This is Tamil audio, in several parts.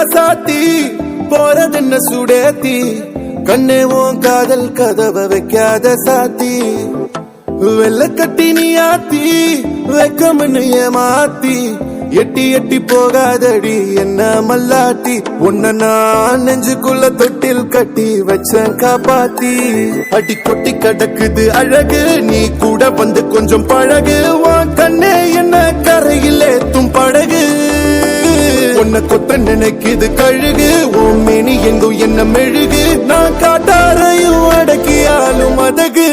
ராசாத்தி போறதென்ன சுடேத்தி கண்ணே உன் காதல் கதவை வைக்காத சாத்தி வெள்ள கட்டி நீ ஆத்தி வெக்கமன்னு ஏமாத்தி எட்டி எட்டி போகாதடி என்ன மல்லாட்டி உன்ன நான் நெஞ்சுக்குள்ள தொட்டில் கட்டி வச்சேன் காப்பாத்தி அடி கொட்டி கடக்குது அழகு நீ கூட வந்து கொஞ்சம் பழகு உன் கண்ணே என்ன கரையில் ஏத்தும் படகு உன்னை கொத்த நினைக்குது கழுகு உன் மேனி எங்கும் என்ன மெழுகு நான் காட்டாரையும் அடக்கியாலும் அதகு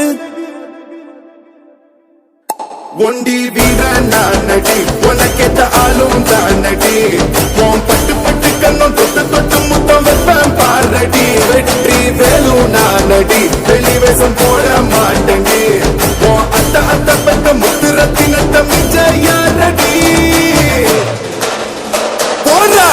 ஒண்டி வீரன் நான் நடி உனக்கேத்த ஆளும் தான் நடி உன் பட்டு பட்டு கண்ணும் தொட்டு தொட்டு முத்தம் வைப்பேன் பாரடி வெற்றி வேலும் நான் நடி வெளிவேசம் போட மாட்டேங்கி உன் அத்த அத்த பத்த முத்து ரத்தினத்த மிச்ச யாரடி போடா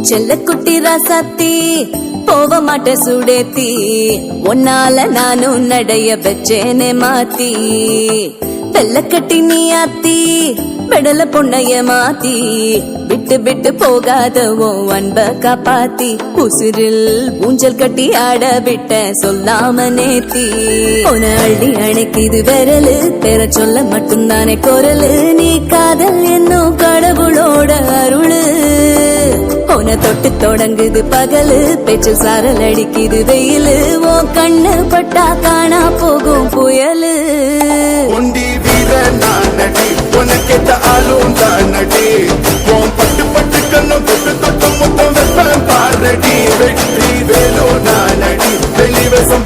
செல்ல குட்டி ராசாத்தி போவ மாட்ட சுடேத்தி உன்னால நானும் நடைய பெற்றேனே மாத்தி வெள்ள கட்டி நீ ஆத்தி பெடல பொண்ணைய மாத்தி விட்டு விட்டு போகாத உன் அன்ப காப்பாத்தி உசிரில் ஊஞ்சல் கட்டி ஆட விட்ட சொல்லாம நேத்தி உன அள்ளி அணைக்குது விரலு பெற சொல்ல மட்டும்தானே குரலு நீ காதல் என்னும் கடவுளோட அருளு உன தொட்டு தொடங்குது பகலு பேச்சு சாரல் அடிக்குது வெயிலு உன் கண்ணு பட்டா காணா போகும் புயலு ஒண்டி வீரன் நான் நடி உனக்கேத்த ஆளும் தான் நடி உன் பட்டு பட்டு கண்ணும் தொட்டு தொட்டு முத்தம் வைப்பேன் பாரடி வெற்றி வேலும் நான் நடி வெளிவேசம்